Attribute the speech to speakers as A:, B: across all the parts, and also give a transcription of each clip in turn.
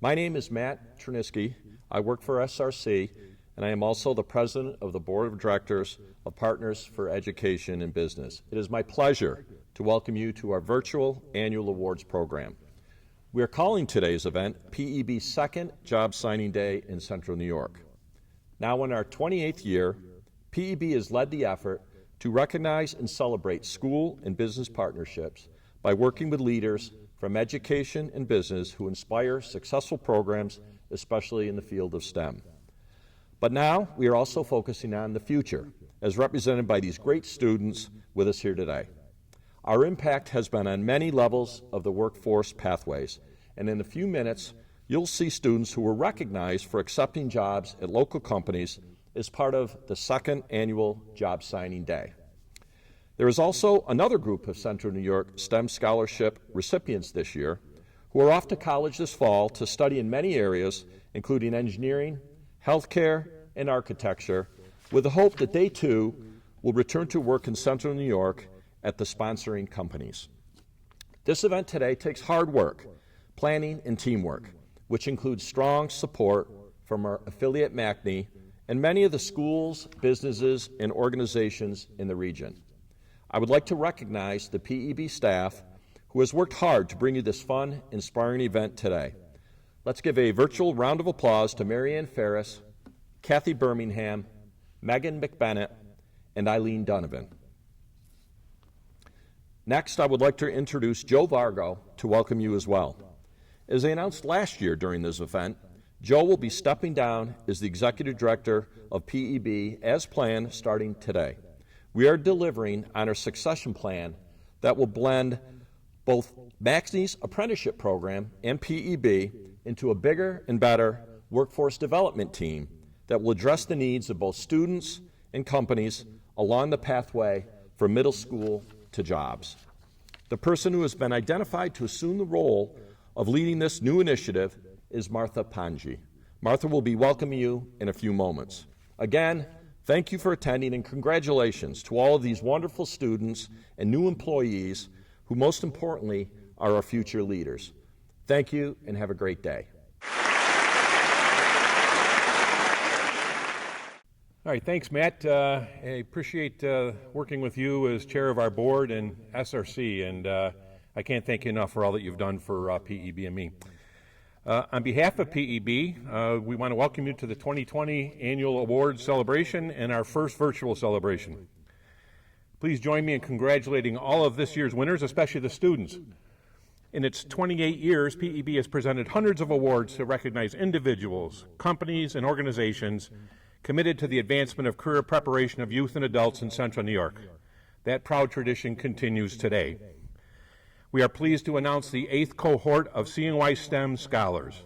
A: My name is Matt Chernisky. I work for SRC, and I am also the president of the Board of Directors of Partners for Education and Business. It is my pleasure to welcome you to our virtual annual awards program. We are calling today's event PEB's second Job Signing Day in Central New York. Now in our 28th year, PEB has led the effort to recognize and celebrate school and business partnerships by working with leaders from education and business who inspire successful programs, especially in the field of STEM. But now we are also focusing on the future, as represented by these great students with us here today. Our impact has been on many levels of the workforce pathways, and in a few minutes, you'll see students who were recognized for accepting jobs at local companies as part of the second annual Job Signing Day. There is also another group of Central New York STEM Scholarship recipients this year who are off to college this fall to study in many areas, including engineering, healthcare, and architecture, with the hope that they too will return to work in Central New York at the sponsoring companies. This event today takes hard work, planning, and teamwork, which includes strong support from our affiliate MACNY and many of the schools, businesses, and organizations in the region. I would like to recognize the PEB staff who has worked hard to bring you this fun, inspiring event today. Let's give a virtual round of applause to Marianne Ferris, Kathy Birmingham, Megan McBennett, and Eileen Donovan. Next, I would like to introduce Joe Vargo to welcome you as well. As I announced last year during this event, Joe will be stepping down as the Executive Director of PEB as planned starting today. We are delivering on our succession plan that will blend both MACNY's apprenticeship program and PEB into a bigger and better workforce development team that will address the needs of both students and companies along the pathway from middle school to jobs. The person who has been identified to assume the role of leading this new initiative is Martha Panji. Martha will be welcoming you in a few moments. Again, thank you for attending and congratulations to all of these wonderful students and new employees who most importantly are our future leaders. Thank you and have a great day.
B: All right, thanks, Matt. I appreciate working with you as chair of our board and SRC, and I can't thank you enough for all that you've done for PEB and me. On behalf of PEB, we want to welcome you to the 2020 Annual Awards Celebration and our first virtual celebration. Please join me in congratulating all of this year's winners, especially the students. In its 28 years, PEB has presented hundreds of awards to recognize individuals, companies, and organizations committed to the advancement of career preparation of youth and adults in Central New York. That proud tradition continues today. We are pleased to announce the 8th cohort of CNY STEM Scholars.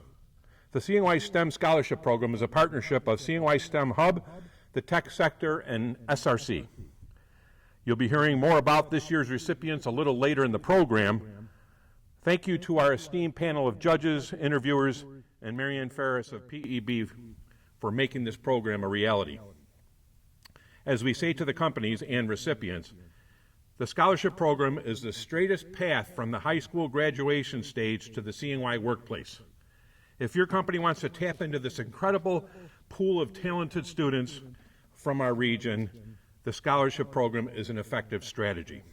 B: The CNY STEM Scholarship Program is a partnership of CNY STEM Hub, the tech sector, and SRC. You'll be hearing more about this year's recipients a little later in the program. Thank you to our esteemed panel of judges, interviewers, and Marianne Ferris of PEB for making this program a reality. As we say to the companies and recipients, the scholarship program is the straightest path from the high school graduation stage to the CNY workplace. If your company wants to tap into this incredible pool of talented students from our region, the scholarship program is an effective strategy.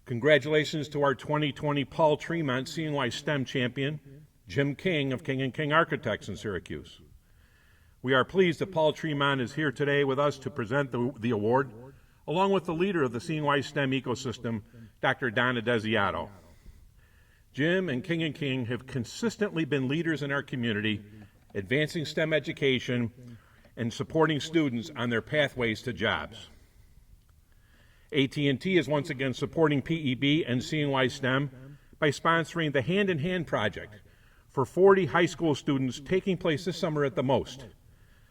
B: Congratulations to our 2020 Paul Tremont CNY STEM champion, Jim King of King & King Architects in Syracuse. We are pleased that Paul Tremont is here today with us to present the award, along with the leader of the CNY STEM ecosystem, Dr. Donna Desiato. Jim and King have consistently been leaders in our community, advancing STEM education and supporting students on their pathways to jobs. AT&T is once again supporting PEB and CNY STEM by sponsoring the Hand in Hand project for 40 high school students taking place this summer at the most,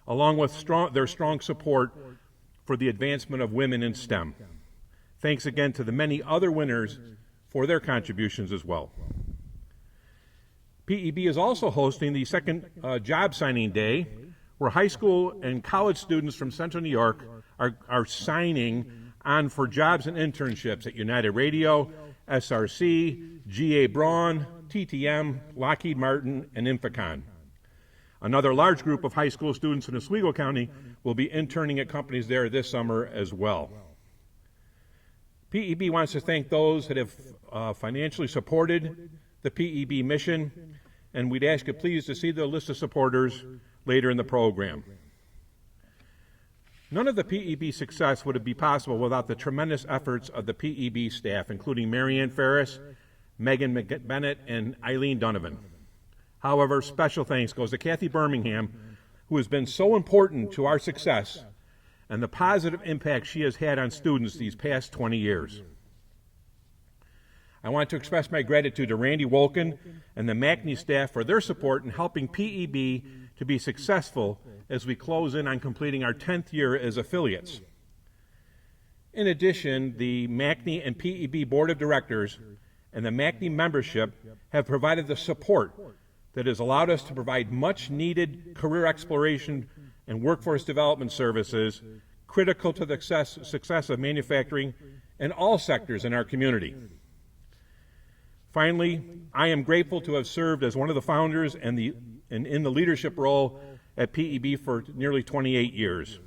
B: along with their strong support for the advancement of women in STEM. Thanks again to the many other winners for their contributions as well. PEB is also hosting the second Job Signing Day, where high school and college students from Central New York are signing on for jobs and internships at United Radio, SRC, G.A. Braun, TTM, Lockheed Martin, and Inficon. Another large group of high school students in Oswego County will be interning at companies there this summer as well. PEB wants to thank those that have financially supported the PEB mission, and we'd ask you please to see the list of supporters later in the program. None of the PEB success would be possible without the tremendous efforts of the PEB staff, including Marianne Ferris, Megan Bennett, and Eileen Donovan. However, special thanks goes to Kathy Birmingham, who has been so important to our success and the positive impact she has had on students these past 20 years. I want to express my gratitude to Randy Wolkin and the MACNY staff for their support in helping PEB to be successful as we close in on completing our 10th year as affiliates. In addition, the MACNY and PEB Board of Directors and the MACNY membership have provided the support that has allowed us to provide much-needed career exploration and workforce development services critical to the success of manufacturing in all sectors in our community. Finally, I am grateful to have served as one of the founders and in the leadership role at PEB for nearly 28 years.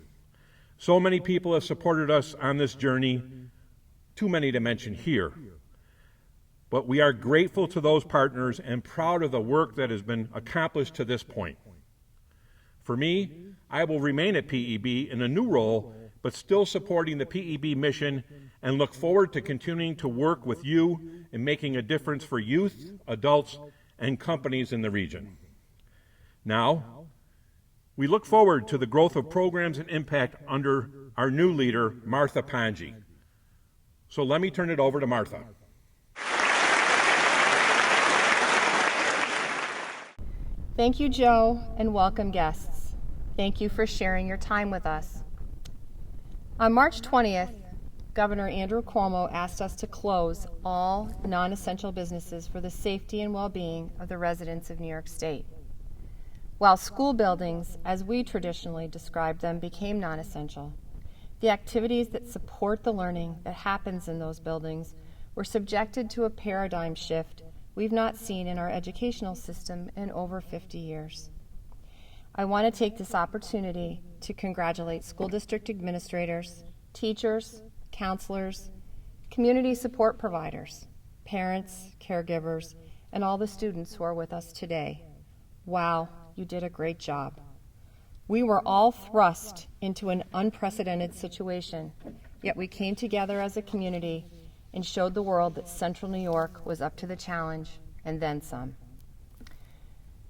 B: So many people have supported us on this journey, too many to mention here. But we are grateful to those partners and proud of the work that has been accomplished to this point. For me, I will remain at PEB in a new role, but still supporting the PEB mission, and look forward to continuing to work with you in making a difference for youth, adults, and companies in the region. Now, we look forward to the growth of programs and impact under our new leader, Martha Ponji. So let me turn it over to Martha.
C: Thank you, Joe, and welcome guests. Thank you for sharing your time with us. On March 20th, Governor Andrew Cuomo asked us to close all non-essential businesses for the safety and well-being of the residents of New York State. While school buildings, as we traditionally described them, became non-essential, the activities that support the learning that happens in those buildings were subjected to a paradigm shift we've not seen in our educational system in over 50 years. I want to take this opportunity to congratulate school district administrators, teachers, counselors, community support providers, parents, caregivers, and all the students who are with us today. Wow, you did a great job. We were all thrust into an unprecedented situation, yet we came together as a community and showed the world that Central New York was up to the challenge, and then some.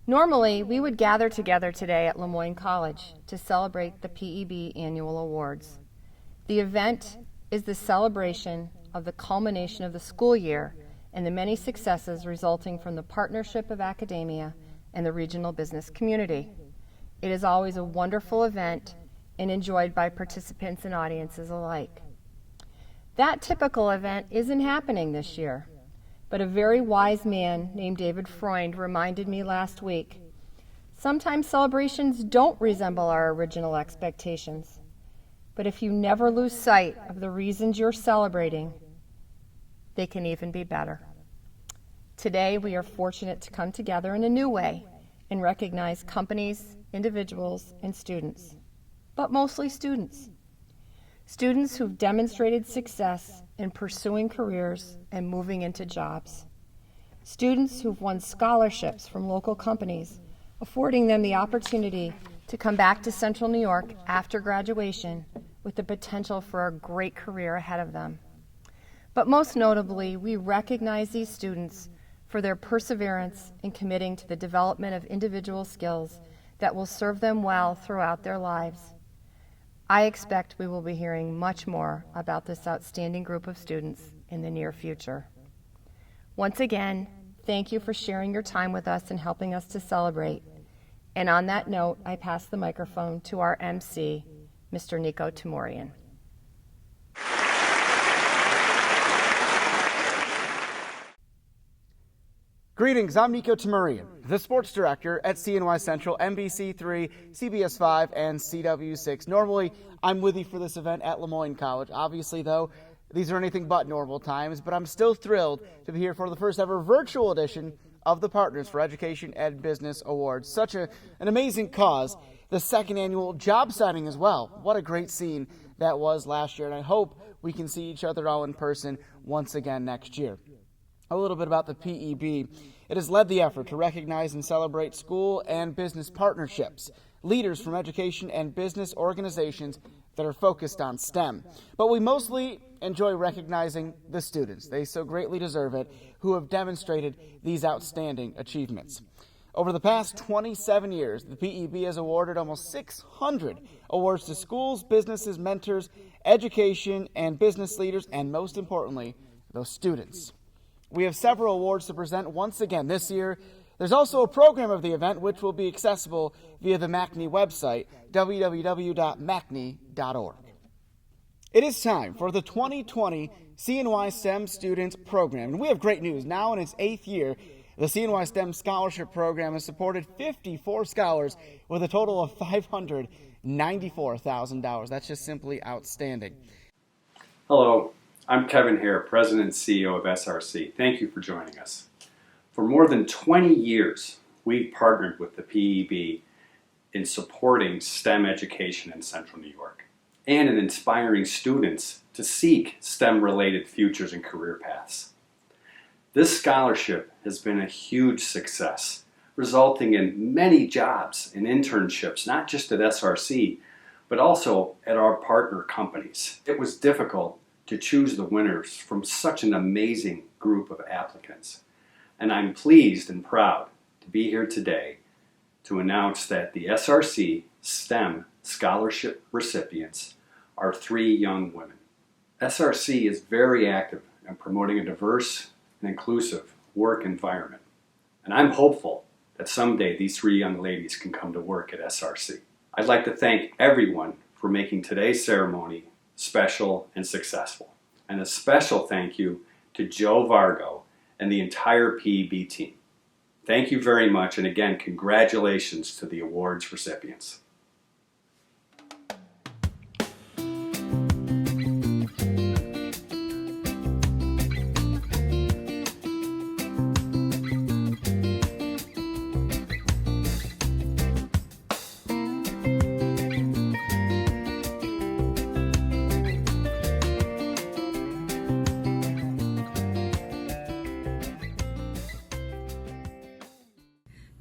C: Normally, we would gather together today at Lemoyne College to celebrate the PEB Annual Awards. The event is the celebration of the culmination of the school year and the many successes resulting from the partnership of academia and the regional business community. It is always a wonderful event and enjoyed by participants and audiences alike. That typical event isn't happening this year, but a very wise man named David Freund reminded me last week, sometimes celebrations don't resemble our original expectations, but if you never lose sight of the reasons you're celebrating, they can even be better. Today, we are fortunate to come together in a new way and recognize companies, individuals, and students, but mostly students. Students who've demonstrated success in pursuing careers and moving into jobs. Students who've won scholarships from local companies, affording them the opportunity to come back to Central New York after graduation with the potential for a great career ahead of them. But most notably, we recognize these students for their perseverance in committing to the development of individual skills that will serve them well throughout their lives. I expect we will be hearing much more about this outstanding group of students in the near future. Once again, thank you for sharing your time with us and helping us to celebrate. And on that note, I pass the microphone to our MC, Mr. Niko Tamurian.
D: Greetings, I'm Niko Tamurian, the sports director at CNY Central, NBC3, CBS5, and CW6. Normally, I'm with you for this event at Lemoyne College. Obviously, though, these are anything but normal times, but I'm still thrilled to be here for the first ever virtual edition of the Partners for Education and Business Awards. Such an amazing cause. The second annual job signing as well. What a great scene that was last year, and I hope we can see each other all in person once again next year. A little bit about the PEB. It has led the effort to recognize and celebrate school and business partnerships, leaders from education and business organizations that are focused on STEM. But we mostly enjoy recognizing the students, they so greatly deserve it, who have demonstrated these outstanding achievements. Over the past 27 years, the PEB has awarded almost 600 awards to schools, businesses, mentors, education, and business leaders, and most importantly, those students. We have several awards to present once again this year. There's also a program of the event which will be accessible via the MACNY website, www.macny.org. It is time for the 2020 CNY STEM Students Program, and we have great news. Now in its 8th year, the CNY STEM Scholarship Program has supported 54 scholars with a total of $594,000. That's just simply outstanding.
E: Hello, I'm Kevin Hare, President and CEO of SRC. Thank you for joining us. For more than 20 years, we've partnered with the PEB in supporting STEM education in Central New York and in inspiring students to seek STEM-related futures and career paths. This scholarship has been a huge success, resulting in many jobs and internships, not just at SRC, but also at our partner companies. It was difficult to choose the winners from such an amazing group of applicants. And I'm pleased and proud to be here today to announce that the SRC STEM Scholarship recipients are 3 young women. SRC is very active in promoting a diverse and inclusive work environment. And I'm hopeful that someday these 3 young ladies can come to work at SRC. I'd like to thank everyone for making today's ceremony special and successful. And a special thank you to Joe Vargo and the entire PEB team. Thank you very much, and again, congratulations to the awards recipients.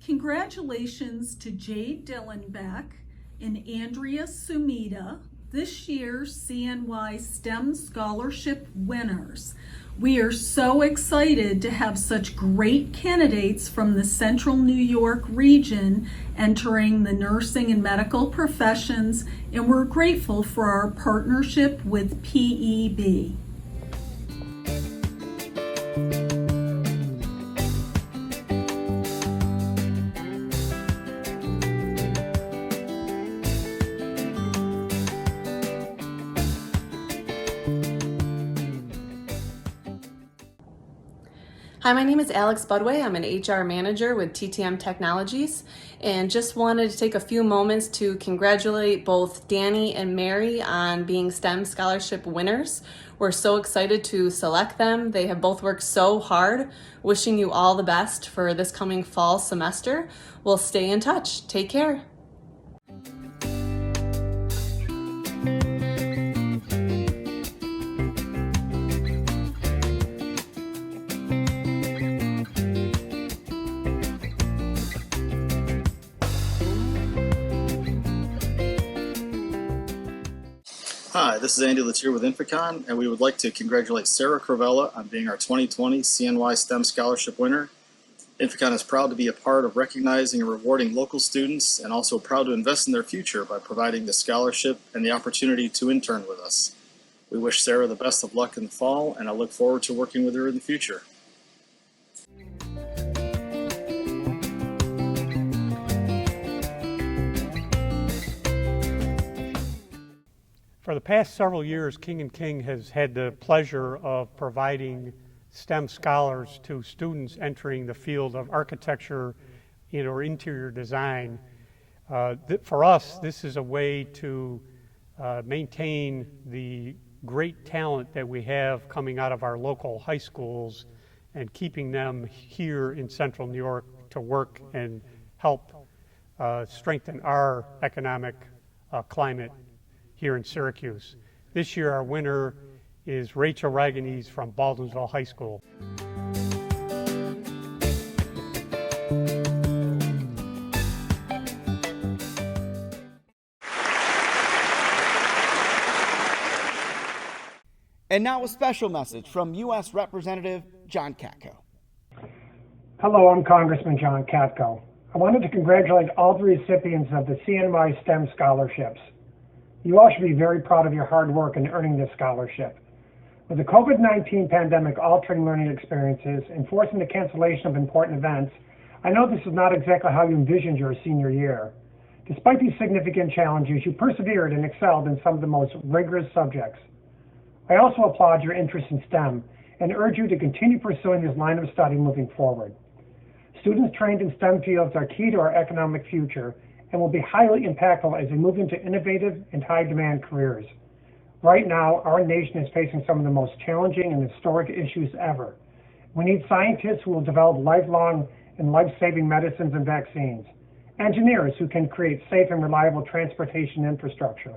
F: Congratulations to Jade Dillenbeck and Andrea Sumida, this year's CNY STEM Scholarship winners. We are so excited to have such great candidates from the Central New York region entering the nursing and medical professions, and we're grateful for our partnership with PEB.
G: Hi, my name is Alex Budway. I'm an HR manager with TTM Technologies, and just wanted to take a few moments to congratulate both Danny and Mary on being STEM scholarship winners. We're so excited to select them. They have both worked so hard. Wishing you all the best for this coming fall semester. We'll stay in touch. Take care.
H: Hi, this is Andy Latier with Inficon, and we would like to congratulate Sarah Cravella on being our 2020 CNY STEM Scholarship winner. Inficon is proud to be a part of recognizing and rewarding local students, and also proud to invest in their future by providing the scholarship and the opportunity to intern with us. We wish Sarah the best of luck in the fall, and I look forward to working with her in the future.
I: For the past several years, King & King has had the pleasure of providing STEM scholars to students entering the field of architecture or interior design. For us, this is a way to maintain the great talent that we have coming out of our local high schools and keeping them here in central New York to work and help strengthen our economic climate here in Syracuse. This year our winner is Rachel Raganese from Baldwinsville High School.
D: And now a special message from U.S. Representative John Katko.
J: Hello, I'm Congressman John Katko. I wanted to congratulate all the recipients of the CNY STEM Scholarships. You all should be very proud of your hard work in earning this scholarship. With the COVID-19 pandemic altering learning experiences and forcing the cancellation of important events, I know this is not exactly how you envisioned your senior year. Despite these significant challenges, you persevered and excelled in some of the most rigorous subjects. I also applaud your interest in STEM and urge you to continue pursuing this line of study moving forward. Students trained in STEM fields are key to our economic future and will be highly impactful as they move into innovative and high-demand careers. Right now, our nation is facing some of the most challenging and historic issues ever. We need scientists who will develop lifelong and life-saving medicines and vaccines, engineers who can create safe and reliable transportation infrastructure,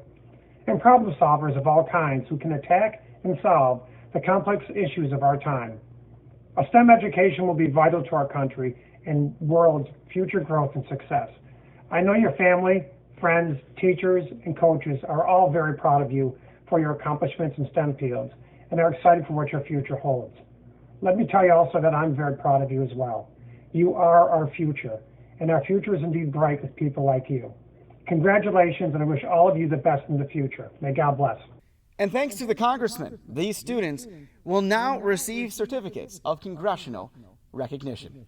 J: and problem solvers of all kinds who can attack and solve the complex issues of our time. A STEM education will be vital to our country and world's future growth and success. I know your family, friends, teachers, and coaches are all very proud of you for your accomplishments in STEM fields and are excited for what your future holds. Let me tell you also that I'm very proud of you as well. You are our future, and our future is indeed bright with people like you. Congratulations, and I wish all of you the best in the future. May God bless.
D: And thanks to the congressman, these students will now receive certificates of congressional recognition.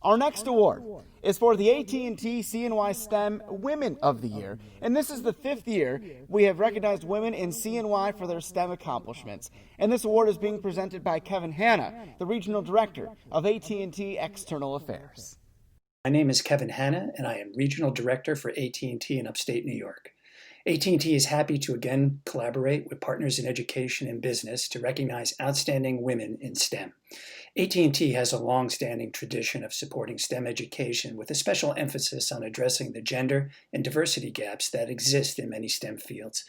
D: Our next award is for the AT&T CNY STEM Women of the Year, and this is the 5th year we have recognized women in CNY for their STEM accomplishments. And this award is being presented by Kevin Hanna, the Regional Director of AT&T External Affairs.
K: My name is Kevin Hanna, and I am Regional Director for AT&T in upstate New York. AT&T is happy to again collaborate with partners in education and business to recognize outstanding women in STEM. AT&T has a long-standing tradition of supporting STEM education with a special emphasis on addressing the gender and diversity gaps that exist in many STEM fields.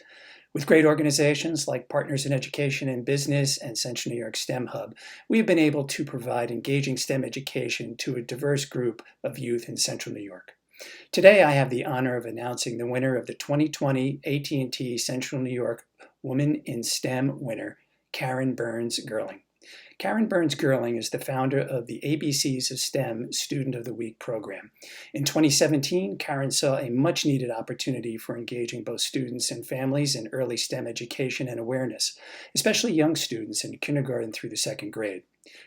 K: With great organizations like Partners in Education and Business and Central New York STEM Hub, we have been able to provide engaging STEM education to a diverse group of youth in Central New York. Today, I have the honor of announcing the winner of the 2020 AT&T Central New York Woman in STEM winner, Karen Burns-Gerling. Karen Burns-Gerling is the founder of the ABCs of STEM Student of the Week program. In 2017, Karen saw a much-needed opportunity for engaging both students and families in early STEM education and awareness, especially young students in kindergarten through the 2nd grade.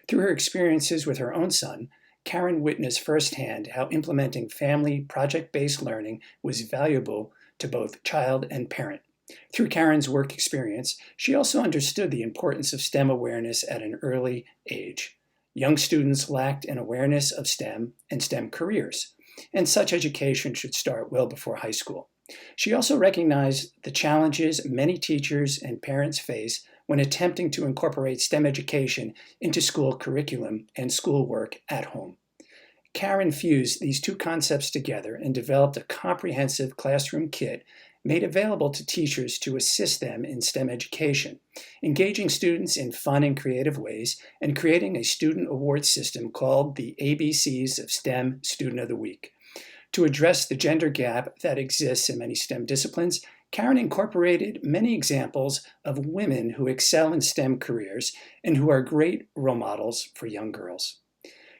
K: Through her experiences with her own son, Karen witnessed firsthand how implementing family project-based learning was valuable to both child and parent. Through Karen's work experience, she also understood the importance of STEM awareness at an early age. Young students lacked an awareness of STEM and STEM careers, and such education should start well before high school. She also recognized the challenges many teachers and parents face when attempting to incorporate STEM education into school curriculum and schoolwork at home. Karen fused these two concepts together and developed a comprehensive classroom kit made available to teachers to assist them in STEM education, engaging students in fun and creative ways, and creating a student award system called the ABCs of STEM Student of the Week. To address the gender gap that exists in many STEM disciplines, Karen incorporated many examples of women who excel in STEM careers and who are great role models for young girls.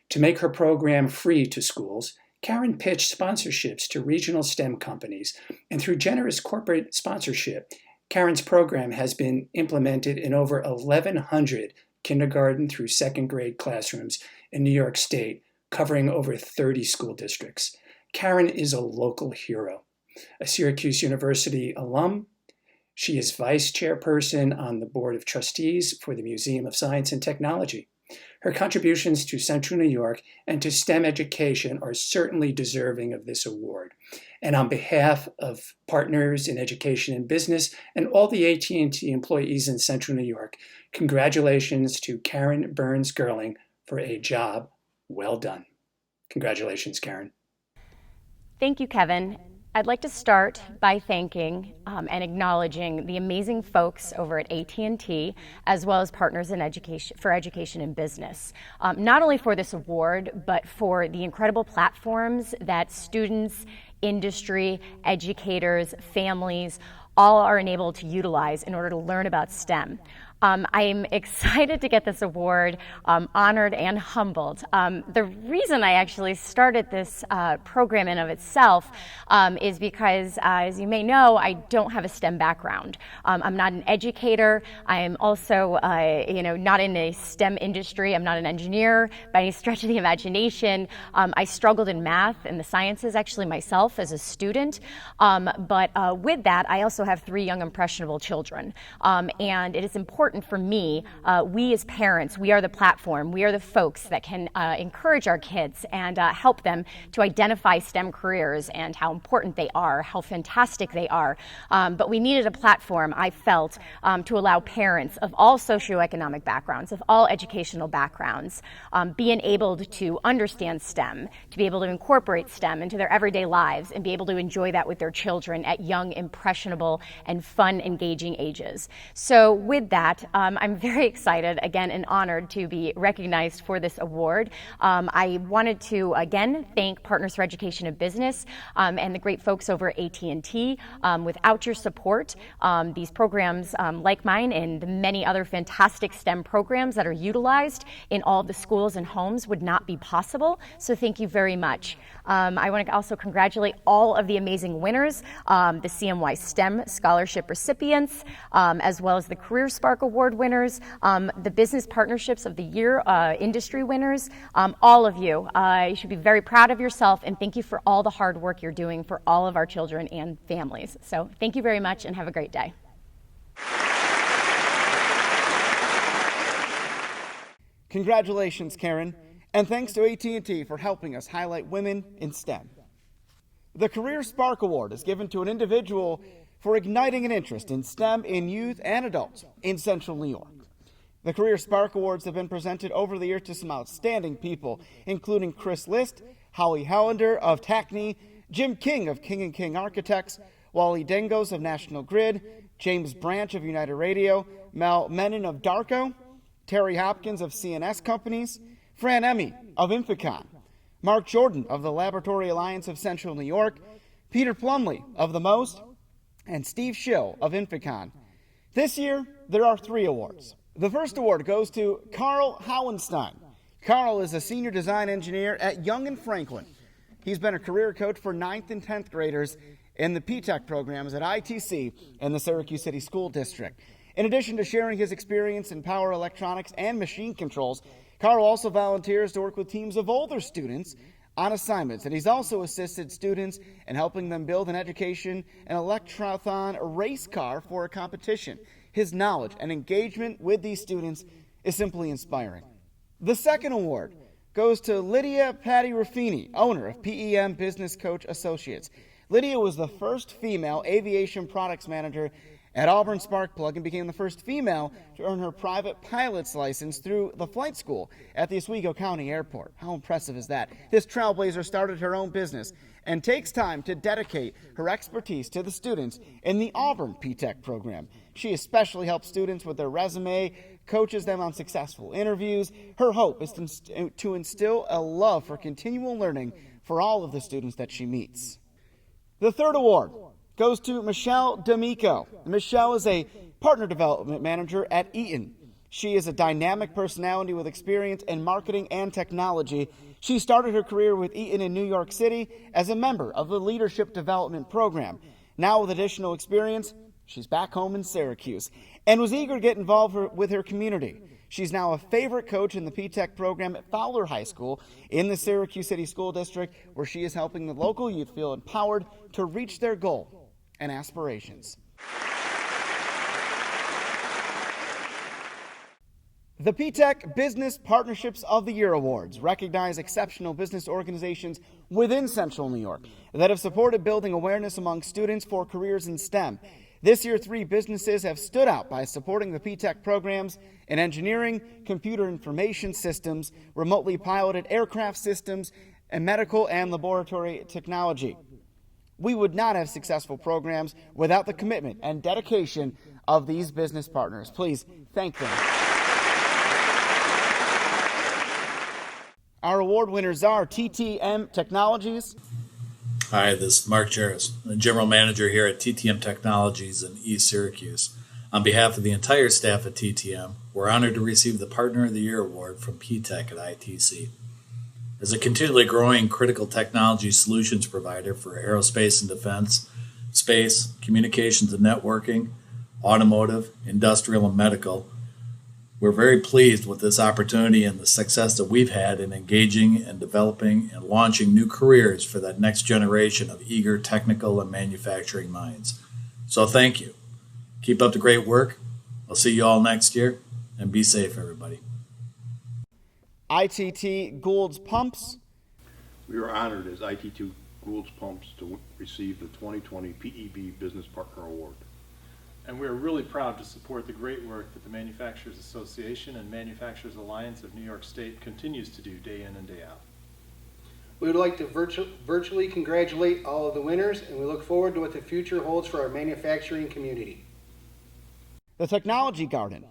K: To make her program free to schools, Karen pitched sponsorships to regional STEM companies, and through generous corporate sponsorship, Karen's program has been implemented in over 1,100 kindergarten through 2nd grade classrooms in New York State, covering over 30 school districts. Karen is a local hero. A Syracuse University alum, she is vice chairperson on the Board of Trustees for the Museum of Science and Technology. Her contributions to Central New York and to STEM education are certainly deserving of this award. And on behalf of Partners in Education and Business and all the AT&T employees in Central New York, congratulations to Karen Burns-Gerling for a job well done. Congratulations, Karen.
C: Thank you, Kevin. I'd like to start by thanking and acknowledging the amazing folks over at AT&T, as well as Partners in Education and Business, not only for this award, but for the incredible platforms that students, industry, educators, families, all are enabled to utilize in order to learn about STEM. I'm excited to get this award, honored and humbled. The reason I actually started this program in of itself is because, as you may know, I don't have a STEM background. I'm not an educator. I am also, not in a STEM industry. I'm not an engineer by any stretch of the imagination. I struggled in math and the sciences actually myself as a student. But with that, I also have 3 young impressionable children. And it is important for me, we as parents, we are the platform, we are the folks that can encourage our kids and help them to identify STEM careers and how important they are, how fantastic they are. But we needed a platform, I felt, to allow parents of all socioeconomic backgrounds, of all educational backgrounds, be enabled to understand STEM, to be able to incorporate STEM into their everyday lives and be able to enjoy that with their children at young, impressionable, and fun, engaging ages. So with that, I'm very excited, again, and honored to be recognized for this award. I wanted to, again, thank Partners for Education and Business and the great folks over at AT&T. Without your support, these programs like mine and the many other fantastic STEM programs that are utilized in all of the schools and homes would not be possible. So thank you very much. I want to also congratulate all of the amazing winners, the CNY STEM Scholarship recipients, as well as the Career Spark Award winners, the Business Partnerships of the Year industry winners, all of you. You should be very proud of yourself, and thank you for all the hard work you're doing for all of our children and families. So thank you very much and have a great day.
D: Congratulations, Karen, and thanks to AT&T for helping us highlight women in STEM. The Career Spark Award is given to an individual for igniting an interest in STEM in youth and adults in Central New York. The Career Spark Awards have been presented over the years to some outstanding people, including Chris List, Howie Hollander of Tackney, Jim King of King & King Architects, Wally Dengos of National Grid, James Branch of United Radio, Mel Menon of Darko, Terry Hopkins of CNS Companies, Fran Emmy of Inficon, Mark Jordan of the Laboratory Alliance of Central New York, Peter Plumley of The Most, and Steve Schill of Inficon. This year, there are 3 awards. The first award goes to Carl Howenstein. Carl is a senior design engineer at Young & Franklin. He's been a career coach for 9th and 10th graders in the P-Tech programs at ITC and the Syracuse City School District. In addition to sharing his experience in power electronics and machine controls, Carl also volunteers to work with teams of older students on assignments, and he's also assisted students in helping them build an education and electrothon race car for a competition. His knowledge and engagement with these students is simply inspiring. The second award goes to Lydia Patty Ruffini, owner of PEM Business Coach Associates. Lydia was the first female aviation products manager at Auburn Sparkplug and became the first female to earn her private pilot's license through the flight school at the Oswego County Airport. How impressive is that? This trailblazer started her own business and takes time to dedicate her expertise to the students in the Auburn P-Tech program. She especially helps students with their resume, coaches them on successful interviews. Her hope is to instill a love for continual learning for all of the students that she meets. The third award goes to Michelle D'Amico. Michelle is a partner development manager at Eaton. She is a dynamic personality with experience in marketing and technology. She started her career with Eaton in New York City as a member of the Leadership Development Program. Now with additional experience, she's back home in Syracuse and was eager to get involved with her community. She's now a favorite coach in the P-Tech program at Fowler High School in the Syracuse City School District, where she is helping the local youth feel empowered to reach their goal and aspirations. The PTech Business Partnerships of the Year Awards recognize exceptional business organizations within Central New York that have supported building awareness among students for careers in STEM. This year, 3 businesses have stood out by supporting the PTech programs in engineering, computer information systems, remotely piloted aircraft systems, and medical and laboratory technology. We would not have successful programs without the commitment and dedication of these business partners. Please thank them. Our award winners are TTM Technologies.
L: Hi, this is Mark Jarris, the General Manager here at TTM Technologies in East Syracuse. On behalf of the entire staff at TTM, we're honored to receive the Partner of the Year Award from PTech at ITC. As a continually growing critical technology solutions provider for aerospace and defense, space, communications and networking, automotive, industrial, and medical, we're very pleased with this opportunity and the success that we've had in engaging and developing and launching new careers for that next generation of eager technical and manufacturing minds. So thank you. Keep up the great work. I'll see you all next year, and be safe, everybody.
D: ITT Gould's Pumps.
M: We are honored as ITT Gould's Pumps to receive the 2020 PEB Business Partner Award.
N: And we are really proud to support the great work that the Manufacturers Association and Manufacturers Alliance of New York State continues to do day in and day out.
O: We would like to virtually congratulate all of the winners, and we look forward to what the future holds for our manufacturing community.
D: The Technology Garden.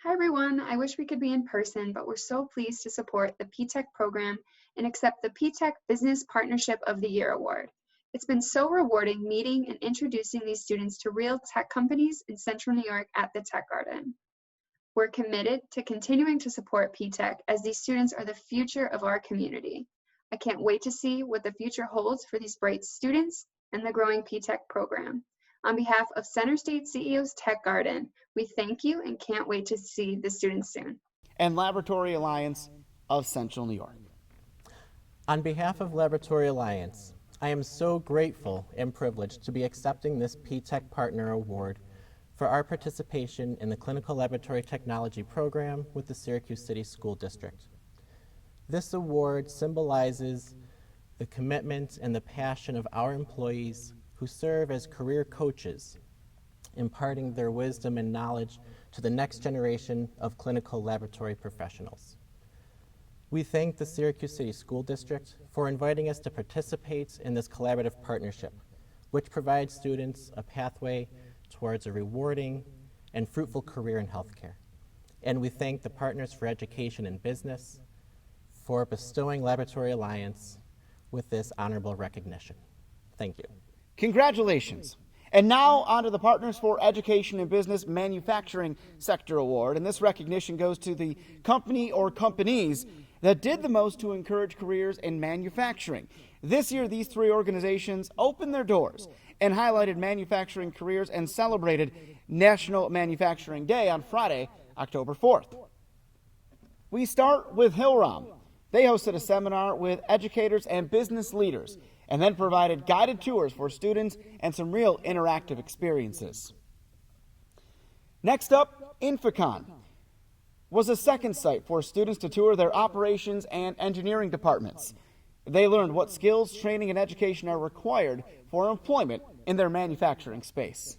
P: Hi everyone, I wish we could be in person, but we're so pleased to support the PTech program and accept the PTech Business Partnership of the Year Award. It's been so rewarding meeting and introducing these students to real tech companies in Central New York at the Tech Garden. We're committed to continuing to support PTech as these students are the future of our community. I can't wait to see what the future holds for these bright students and the growing PTech program. On behalf of Center State CEO's Tech Garden, we thank you and can't wait to see the students soon.
D: And Laboratory Alliance of Central New York.
Q: On behalf of Laboratory Alliance, I am so grateful and privileged to be accepting this PTech Partner Award for our participation in the Clinical Laboratory Technology program with the Syracuse City School District. This award symbolizes the commitment and the passion of our employees who serve as career coaches, imparting their wisdom and knowledge to the next generation of clinical laboratory professionals. We thank the Syracuse City School District for inviting us to participate in this collaborative partnership, which provides students a pathway towards a rewarding and fruitful career in healthcare. And we thank the Partners for Education and Business for bestowing Laboratory Alliance with this honorable recognition. Thank you.
D: Congratulations. And now on to the Partners for Education and Business Manufacturing Sector Award. And this recognition goes to the company or companies that did the most to encourage careers in manufacturing. This year, these 3 organizations opened their doors and highlighted manufacturing careers and celebrated National Manufacturing Day on Friday, October 4th. We start with Hillrom. They hosted a seminar with educators and business leaders and then provided guided tours for students and some real interactive experiences. Next up, Inficon was a second site for students to tour their operations and engineering departments. They learned what skills, training, and education are required for employment in their manufacturing space.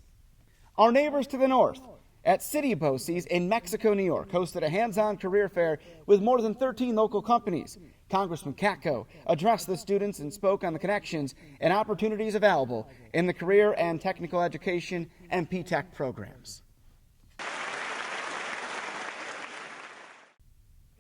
D: Our neighbors to the north at City BOCES in Mexico, New York, hosted a hands-on career fair with more than 13 local companies. Congressman Katko addressed the students and spoke on the connections and opportunities available in the career and technical education and PTech programs.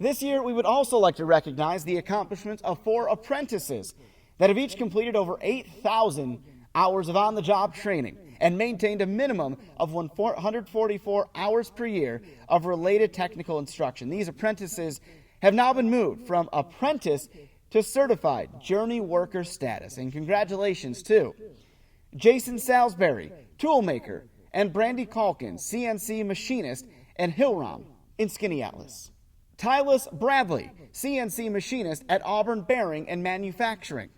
D: This year, we would also like to recognize the accomplishments of 4 apprentices that have each completed over 8,000 hours of on-the-job training and maintained a minimum of 144 hours per year of related technical instruction. These apprentices have now been moved from apprentice to certified journey worker status. And congratulations to Jason Salisbury, toolmaker, and Brandy Calkin, CNC machinist at Hillrom in Skinny Atlas. Tylis Bradley, CNC machinist at Auburn Bearing and Manufacturing.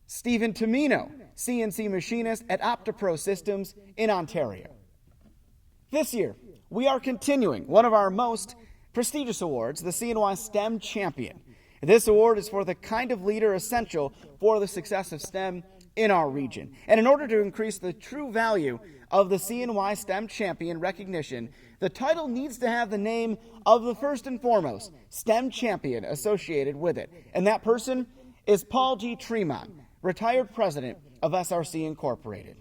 D: Stephen Tomino, CNC machinist at OptiPro Systems in Ontario. This year, we are continuing one of our most prestigious awards, the CNY STEM Champion. This award is for the kind of leader essential for the success of STEM in our region. And in order to increase the true value of the CNY STEM Champion recognition, the title needs to have the name of the first and foremost STEM champion associated with it. And that person is Paul G. Tremont, retired president of SRC Incorporated.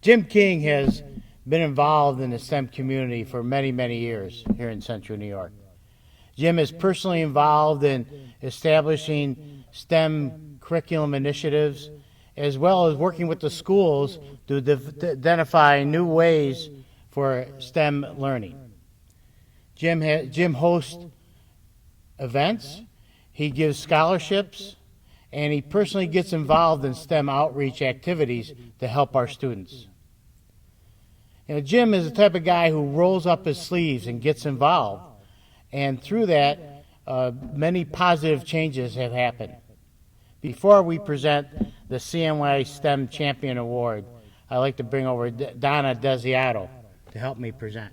R: Jim King has been involved in the STEM community for many, many years here in Central New York. Jim is personally involved in establishing STEM curriculum initiatives, as well as working with the schools to identify new ways for STEM learning. Jim hosts events, he gives scholarships, and he personally gets involved in STEM outreach activities to help our students. You know, Jim is the type of guy who rolls up his sleeves and gets involved, and through that, many positive changes have happened. Before we present the CNY STEM Champion Award, I'd like to bring over Donna Desiato to help me present.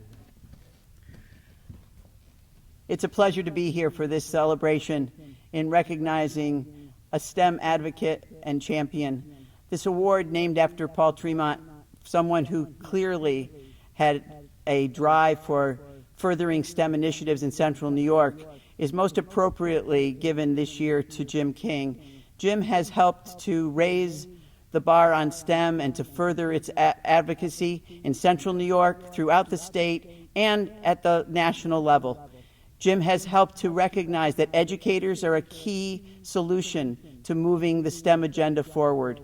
S: It's a pleasure to be here for this celebration in recognizing a STEM advocate and champion. This award, named after Paul Tremont, someone who clearly had a drive for furthering STEM initiatives in Central New York, is most appropriately given this year to Jim King. Jim has helped to raise the bar on STEM and to further its advocacy in Central New York, throughout the state, and at the national level. Jim has helped to recognize that educators are a key solution to moving the STEM agenda forward.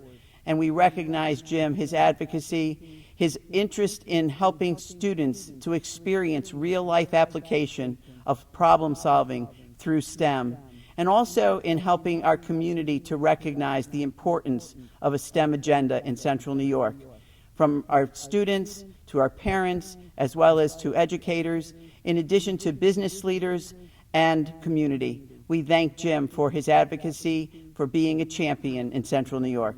S: And we recognize Jim, his advocacy, his interest in helping students to experience real-life application of problem solving through STEM, and also in helping our community to recognize the importance of a STEM agenda in Central New York. From our students to our parents, as well as to educators, in addition to business leaders and community. We thank Jim for his advocacy, for being a champion in Central New York.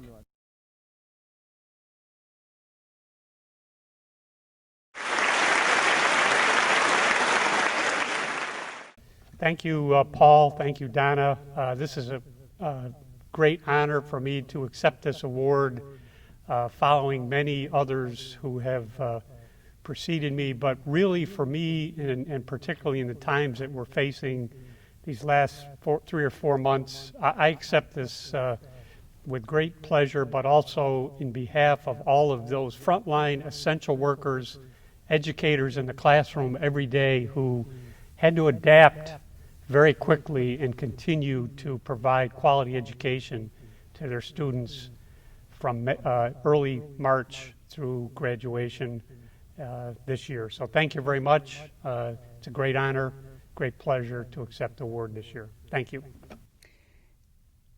I: Thank you, Paul. Thank you, Donna. This is a great honor for me to accept this award following many others who have preceded me, but really for me, and particularly in the times that we're facing these last 3 or 4 months, I accept this with great pleasure, but also in behalf of all of those frontline essential workers, educators in the classroom every day who had to adapt very quickly and continue to provide quality education to their students from early March through graduation this year. So thank you very much. It's a great honor, great pleasure to accept the award this year. Thank you.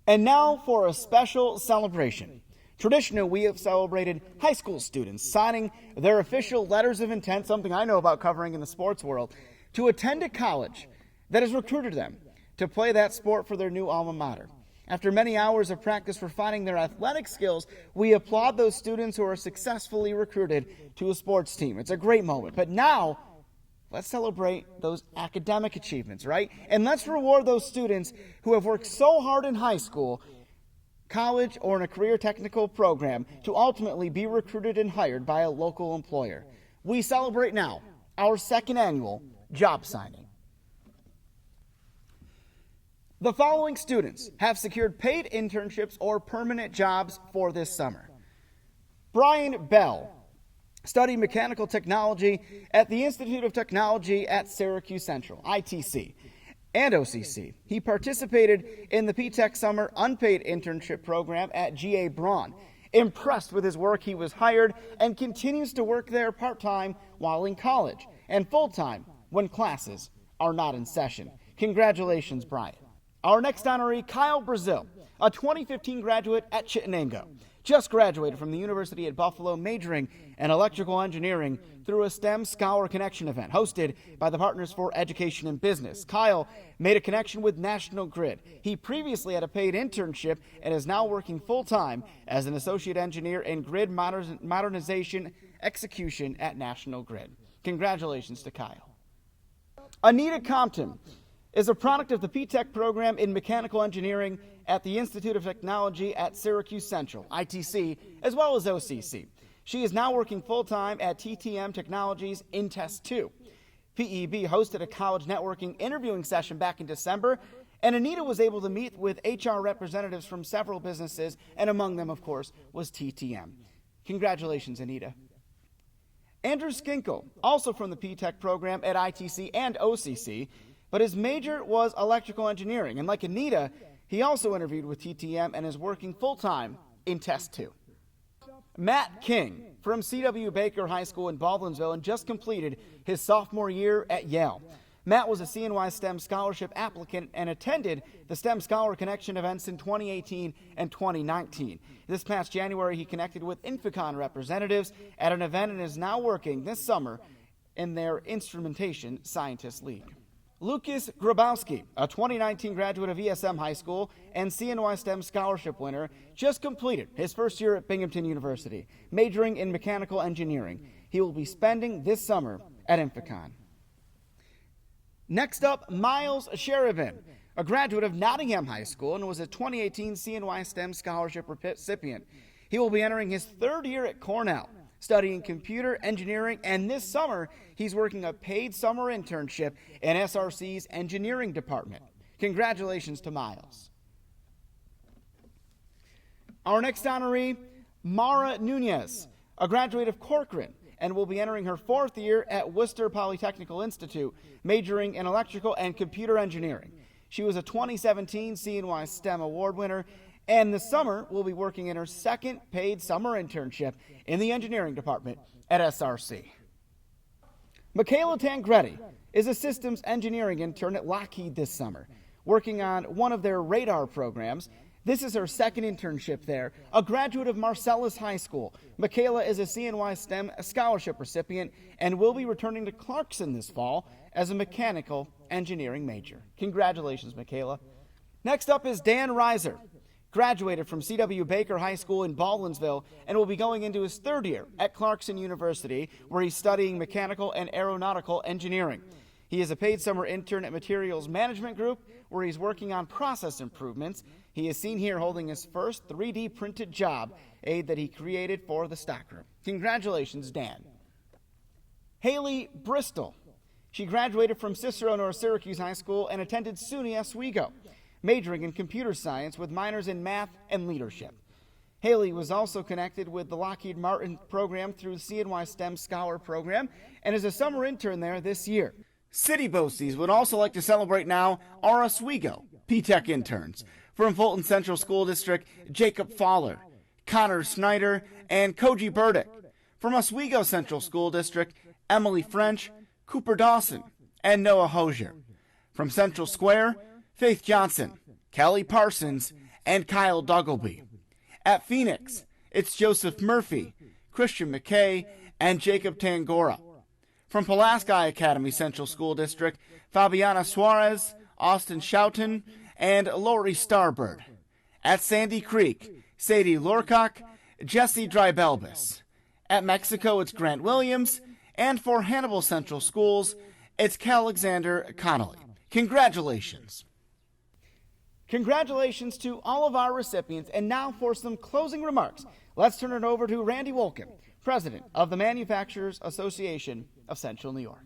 D: And now for a special celebration. Traditionally, we have celebrated high school students signing their official letters of intent, something I know about covering in the sports world, to attend a college that has recruited them to play that sport for their new alma mater. After many hours of practice refining their athletic skills, we applaud those students who are successfully recruited to a sports team. It's a great moment. But now, let's celebrate those academic achievements, right? And let's reward those students who have worked so hard in high school, college, or in a career technical program to ultimately be recruited and hired by a local employer. We celebrate now our second annual job signing. The following students have secured paid internships or permanent jobs for this summer. Brian Bell studied mechanical technology at the Institute of Technology at Syracuse Central, ITC, and OCC. He participated in the P-Tech Summer Unpaid Internship Program at GA Braun. Impressed with his work, he was hired and continues to work there part-time while in college and full-time when classes are not in session. Congratulations, Brian. Our next honoree, Kyle Brazil, a 2015 graduate at Chittenango, just graduated from the University at Buffalo, majoring in electrical engineering through a STEM Scholar Connection event hosted by the Partners for Education and Business. Kyle made a connection with National Grid. He previously had a paid internship and is now working full-time as an associate engineer in grid modernization execution at National Grid. Congratulations to Kyle. Anita Compton is a product of the P-Tech program in mechanical engineering at the Institute of Technology at Syracuse Central, ITC, as well as OCC. She is now working full-time at TTM Technologies in Test 2. PEB hosted a college networking interviewing session back in December, and Anita was able to meet with HR representatives from several businesses, and among them, of course, was TTM. Congratulations, Anita. Andrew Skinkle, also from the P-Tech program at ITC and OCC, but his major was electrical engineering, and like Anita, he also interviewed with TTM and is working full-time in Test 2. Matt King from C.W. Baker High School in Baldwinsville and just completed his sophomore year at Yale. Matt was a CNY STEM Scholarship applicant and attended the STEM Scholar Connection events in 2018 and 2019. This past January, he connected with Inficon representatives at an event and is now working this summer in their Instrumentation Scientist League. Lucas Grabowski, a 2019 graduate of ESM High School and CNY STEM Scholarship winner, just completed his first year at Binghamton University, majoring in mechanical engineering. He will be spending this summer at Inficon. Next up, Miles Sheridan, a graduate of Nottingham High School and was a 2018 CNY STEM Scholarship recipient. He will be entering his third year at Cornell, studying computer engineering, and this summer, he's working a paid summer internship in SRC's engineering department. Congratulations to Miles. Our next honoree, Mara Nunez, a graduate of Corcoran, and will be entering her fourth year at Worcester Polytechnical Institute, majoring in electrical and computer engineering. She was a 2017 CNY STEM Award winner, and this summer will be working in her second paid summer internship in the engineering department at SRC. Michaela Tangretti is a systems engineering intern at Lockheed this summer, working on one of their radar programs. This is her second internship there. A graduate of Marcellus High School, Michaela is a CNY STEM scholarship recipient and will be returning to Clarkson this fall as a mechanical engineering major. Congratulations, Michaela. Next up is Dan Reiser, graduated from C.W. Baker High School in Baldwinsville and will be going into his third year at Clarkson University, where he's studying mechanical and aeronautical engineering. He is a paid summer intern at Materials Management Group, where he's working on process improvements. He is seen here holding his first 3D printed job aid that he created for the stockroom. Congratulations, Dan. Haley Bristol. She graduated from Cicero North Syracuse High School and attended SUNY Oswego, majoring in computer science with minors in math and leadership. Haley was also connected with the Lockheed Martin program through the CNY STEM Scholar program and is a summer intern there this year. City Boasties would also like to celebrate now our Oswego P-Tech interns. From Fulton Central School District, Jacob Fowler, Connor Snyder, and Koji Burdick. From Oswego Central School District, Emily French, Cooper Dawson, and Noah Hosier. From Central Square, Faith Johnson, Kelly Parsons, and Kyle Duggleby. At Phoenix, it's Joseph Murphy, Christian McKay, and Jacob Tangora. From Pulaski Academy Central School District, Fabiana Suarez, Austin Schouten, and Lori Starbird. At Sandy Creek, Sadie Lorcock, Jesse Drybelbis. At Mexico, it's Grant Williams, and for Hannibal Central Schools, it's Alexander Connolly. Congratulations. Congratulations to all of our recipients, and now for some closing remarks, let's turn it over to Randy Wolkin, President of the Manufacturers Association of Central New York.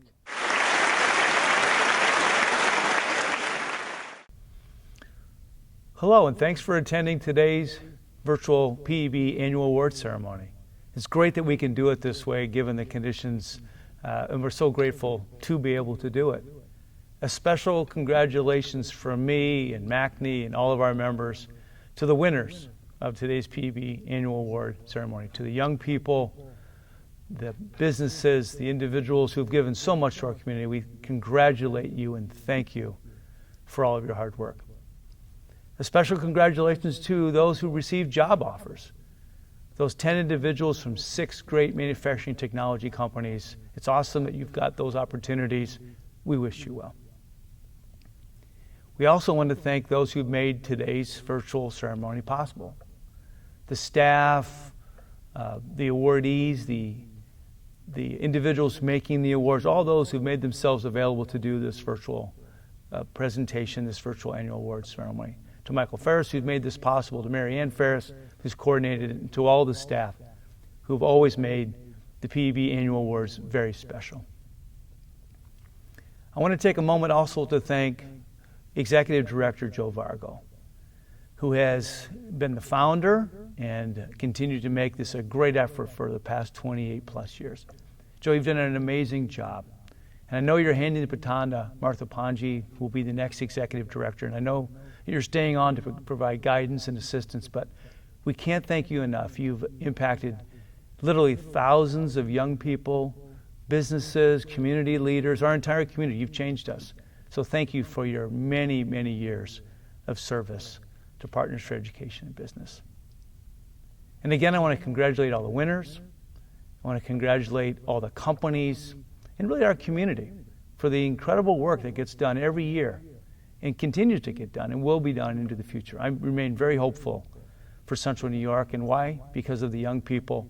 T: Hello, and thanks for attending today's virtual PEB Annual Award Ceremony. It's great that we can do it this way, given the conditions, and we're so grateful to be able to do it. A special congratulations from me and MACNY and all of our members to the winners of today's PEB Annual Award Ceremony, to the young people, the businesses, the individuals who have given so much to our community. We congratulate you and thank you for all of your hard work. A special congratulations to those who received job offers. Those 10 individuals from 6 great manufacturing technology companies. It's awesome that you've got those opportunities. We wish you well. We also want to thank those who've made today's virtual ceremony possible. The staff, the awardees, the the individuals making the awards, all those who've made themselves available to do this virtual presentation, this virtual annual awards ceremony. To Michael Ferris, who's made this possible, to Mary Ann Ferris, who's coordinated it, and to all the staff who've always made the PEB Annual Awards very special. I want to take a moment also to thank Executive Director Joe Vargo, who has been the founder and continued to make this a great effort for the past 28 plus years. Joe, you've done an amazing job. And I know you're handing the baton to Martha Ponji, who will be the next Executive Director, and I know you're staying on to provide guidance and assistance, but we can't thank you enough. You've impacted literally thousands of young people, businesses, community leaders, our entire community. You've changed us. So thank you for your many, many years of service to Partners for Education and Business. And again, I want to congratulate all the winners. I want to congratulate all the companies and really our community for the incredible work that gets done every year and continues to get done and will be done into the future. I remain very hopeful for Central New York. And why? Because of the young people,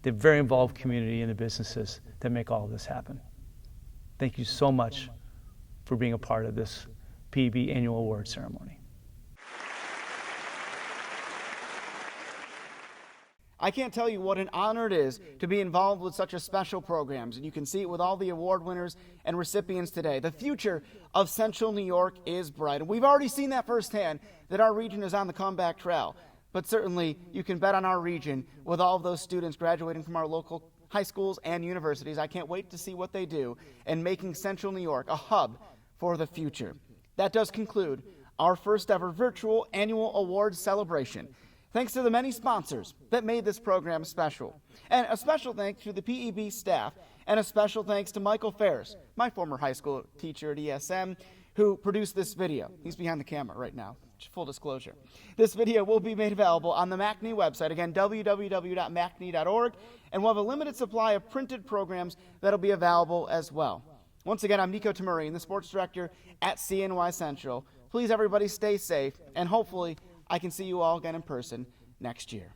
T: the very involved community, and the businesses that make all of this happen. Thank you so much for being a part of this PEB Annual Award Ceremony.
D: I can't tell you what an honor it is to be involved with such a special programs, and you can see it with all the award winners and recipients today. The future of Central New York is bright, and we've already seen that firsthand, that our region is on the comeback trail. But certainly, you can bet on our region with all of those students graduating from our local high schools and universities. I can't wait to see what they do in making Central New York a hub for the future. That does conclude our first ever virtual annual awards celebration. Thanks to the many sponsors that made this program special. And a special thanks to the PEB staff, and a special thanks to Michael Ferris, my former high school teacher at ESM, who produced this video. He's behind the camera right now, full disclosure. This video will be made available on the MACNY website, again, www.macny.org, and we'll have a limited supply of printed programs that'll be available as well. Once again, I'm Niko Tamurian, the sports director at CNY Central. Please, everybody, stay safe, and hopefully I can see you all again in person next year.